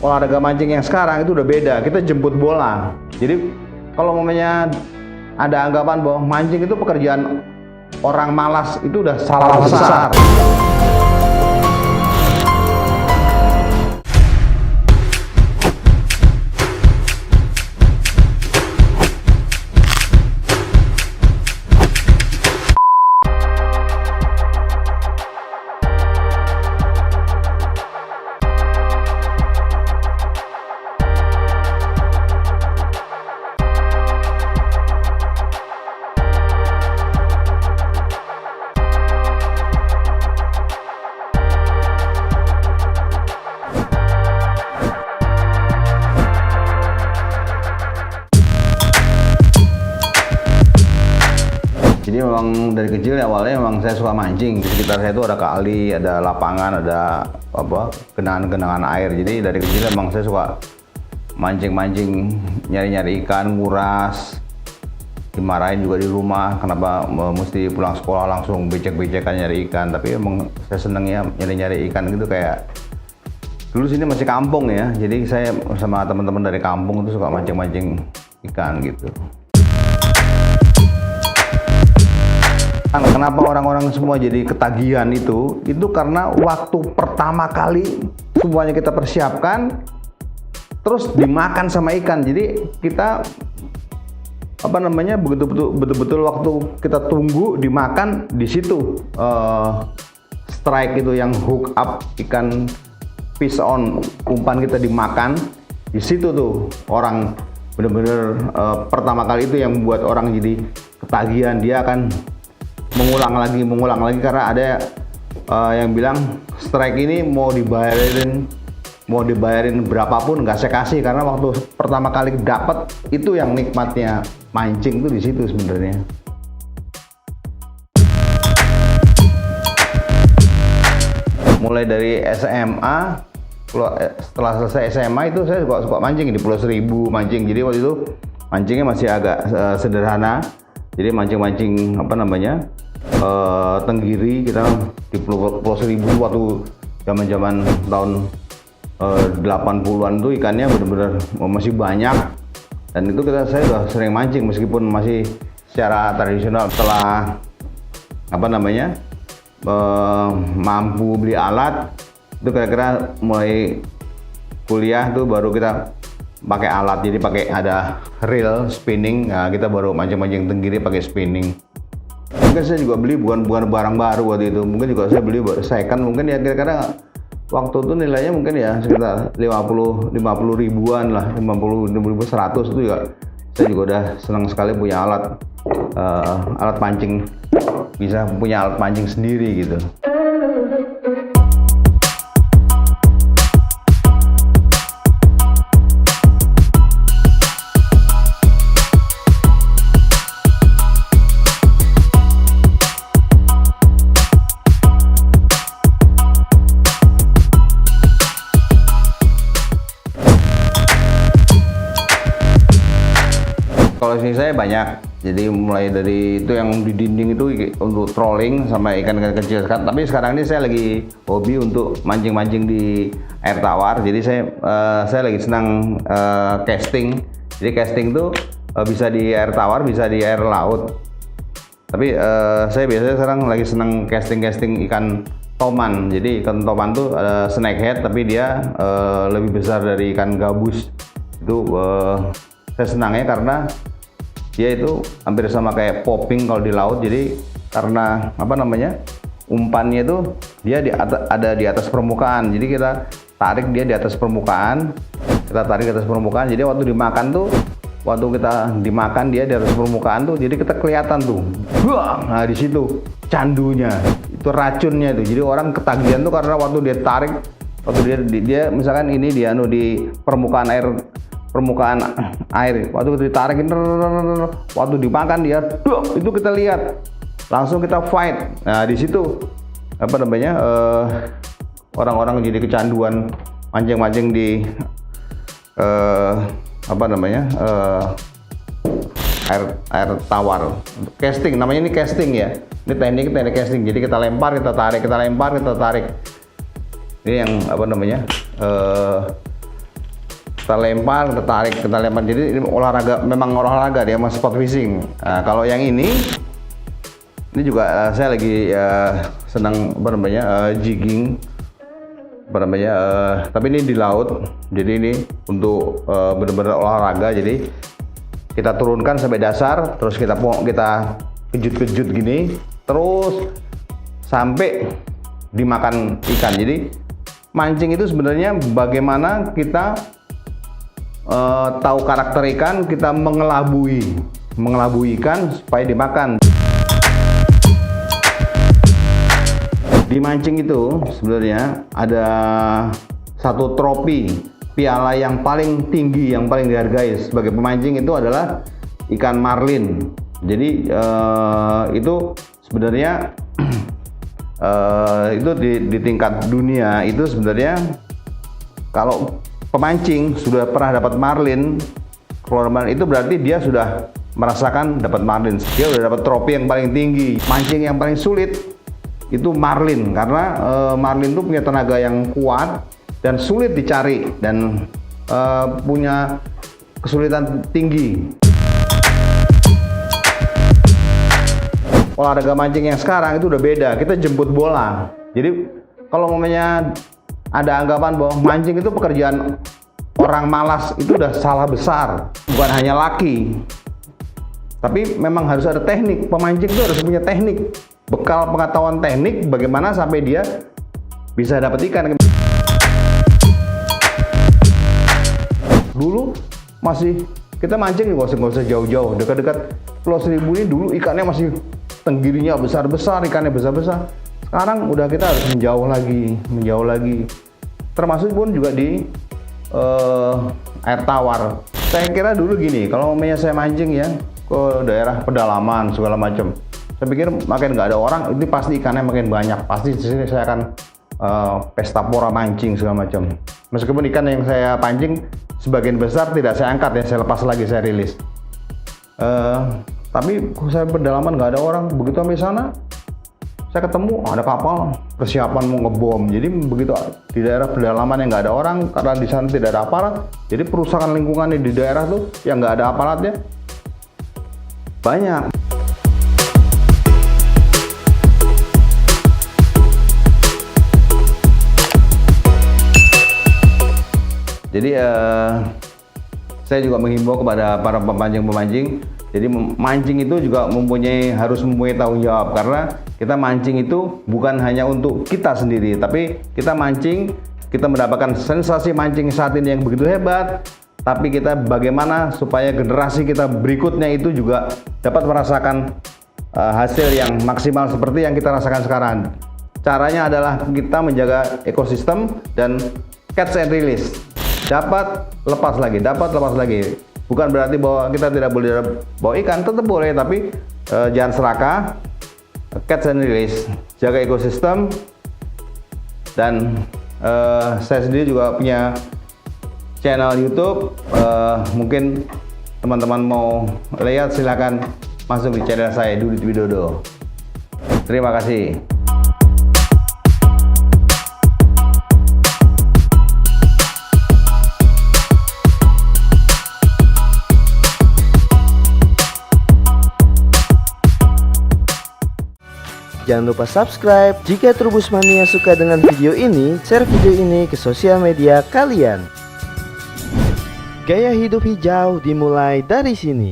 olahraga mancing yang sekarang itu udah beda. Kita jemput bola. Jadi kalau momennya ada anggapan bahwa mancing itu pekerjaan orang malas, itu udah salah besar. Jadi memang dari kecil awalnya memang saya suka mancing. Di sekitar saya itu ada kali, ada lapangan, ada genangan-genangan air. Jadi dari kecil memang saya suka mancing-mancing, nyari-nyari ikan, nguras. Dimarahin juga di rumah, kenapa mesti pulang sekolah langsung becek-becekan nyari ikan. Tapi emang saya seneng ya nyari-nyari ikan gitu. Kayak dulu sini masih kampung ya, jadi saya sama teman-teman dari kampung itu suka mancing-mancing ikan gitu. Kenapa orang-orang semua jadi ketagihan itu karena waktu pertama kali semuanya kita persiapkan terus dimakan sama ikan. Jadi kita betul-betul waktu kita tunggu dimakan, di situ strike itu yang hook up ikan fish on, umpan kita dimakan, di situ tuh orang bener-bener pertama kali itu yang membuat orang jadi ketagihan. Dia akan mengulang lagi karena ada yang bilang strike ini mau dibayarin berapapun nggak saya kasih, karena waktu pertama kali dapat itu yang nikmatnya mancing tuh di situ sebenarnya. Mulai dari SMA, setelah selesai SMA itu saya suka mancing di Pulau Seribu mancing. Jadi waktu itu mancingnya masih agak sederhana. Jadi mancing-mancing tenggiri kita di Pulau Seribu waktu zaman tahun 80-an tuh ikannya benar-benar masih banyak, dan itu saya udah sering mancing meskipun masih secara tradisional. Setelah mampu beli alat itu kira-kira mulai kuliah tuh baru kita pakai alat, jadi pakai ada reel spinning. Nah, kita baru mancing-mancing tenggiri pakai spinning. Mungkin saya juga beli bukan barang baru waktu itu, mungkin juga saya beli second, mungkin ya kira-kira waktu itu nilainya mungkin ya sekitar 50 ribuan lah, 50 ribu 100 itu juga. Saya juga udah senang sekali punya alat pancing, bisa punya alat pancing sendiri gitu. Kalau sini saya banyak, jadi mulai dari itu yang di dinding itu untuk trolling sama ikan-ikan kecil. Tapi sekarang ini saya lagi hobi untuk mancing-mancing di air tawar. Jadi saya lagi senang casting. Jadi casting tuh bisa di air tawar, bisa di air laut. Tapi saya biasanya sekarang lagi senang casting ikan toman. Jadi ikan toman tuh snakehead, tapi dia lebih besar dari ikan gabus. Itu saya senangnya karena dia itu hampir sama kayak popping kalau di laut. Jadi karena umpannya itu dia ada di atas permukaan. Jadi kita tarik dia di atas permukaan, Jadi waktu kita dimakan dia di atas permukaan tuh, jadi kita kelihatan tuh. Nah di situ candunya, itu racunnya itu. Jadi orang ketagihan tuh karena waktu dia tarik, waktu dia misalkan ini dia di permukaan air, waktu ditarik, waktu dimakan dia, itu kita lihat, langsung kita fight. Nah di situ orang-orang jadi kecanduan mancing-mancing di air tawar. Casting namanya, ini casting ya. Ini teknik casting. Jadi kita lempar, kita tarik. Ini yang kita lempar, kita tarik, kita lempar. Jadi ini olahraga, memang olahraga dia, mas sport fishing. Nah, kalau yang ini juga saya lagi senang jigging, tapi ini di laut. Jadi ini untuk benar-benar olahraga. Jadi kita turunkan sampai dasar, terus kita kejut-kejut gini, terus sampai dimakan ikan. Jadi mancing itu sebenarnya bagaimana kita tahu karakter ikan, kita mengelabui ikan supaya dimakan. Di mancing itu sebenarnya ada satu trofi, piala yang paling tinggi, yang paling dihargai sebagai pemancing itu adalah ikan marlin. Jadi itu sebenarnya itu di tingkat dunia itu sebenarnya kalau pemancing sudah pernah dapat marlin, keluar marlin itu berarti dia sudah merasakan dapat marlin. Dia sudah dapat trofi yang paling tinggi. Mancing yang paling sulit itu marlin, karena marlin itu punya tenaga yang kuat dan sulit dicari dan punya kesulitan tinggi. Olahraga mancing yang sekarang itu udah beda, kita jemput bola. Jadi kalau momennya ada anggapan bahwa mancing itu pekerjaan orang malas, itu udah salah besar. Bukan hanya laki, tapi memang harus ada teknik. Pemancing itu harus punya teknik, bekal pengetahuan teknik bagaimana sampai dia bisa dapat ikan. Dulu masih kita mancing nggak usah jauh-jauh, dekat-dekat Pulau Seribu ini dulu ikannya masih tenggirinya besar-besar, ikannya besar-besar. Sekarang udah kita harus menjauh lagi. Termasuk pun juga di air tawar. Saya kira dulu gini, kalau umpamanya saya mancing ya ke daerah pedalaman segala macam, saya pikir makin nggak ada orang, itu pasti ikannya makin banyak. Pasti di sini saya akan pesta pora mancing segala macam. Meskipun ikan yang saya pancing sebagian besar tidak saya angkat ya, saya lepas lagi, saya rilis. Tapi saya pedalaman nggak ada orang. Begitu sampai sana, saya ketemu ada kapal persiapan mau ngebom. Jadi begitu di daerah pedalaman yang nggak ada orang, karena di sana tidak ada aparat, jadi perusakan lingkungan di daerah tuh yang nggak ada aparatnya banyak. Jadi saya juga menghimbau kepada para pemancing-pemancing. Jadi mancing itu juga harus mempunyai tanggung jawab, karena kita mancing itu bukan hanya untuk kita sendiri, tapi kita mancing, kita mendapatkan sensasi mancing saat ini yang begitu hebat, tapi kita bagaimana supaya generasi kita berikutnya itu juga dapat merasakan hasil yang maksimal seperti yang kita rasakan sekarang. Caranya adalah kita menjaga ekosistem dan catch and release. Dapat lepas lagi. Bukan berarti bahwa kita tidak boleh bawa ikan, tetap boleh, tapi jangan serakah, catch and release, jaga ekosistem. Dan saya sendiri juga punya channel YouTube, mungkin teman-teman mau lihat silakan masuk di channel saya, Dudit Widodo. Terima kasih. Jangan lupa subscribe. Jika Trubus Mania suka dengan video ini, share video ini ke sosial media kalian. Gaya hidup hijau dimulai dari sini.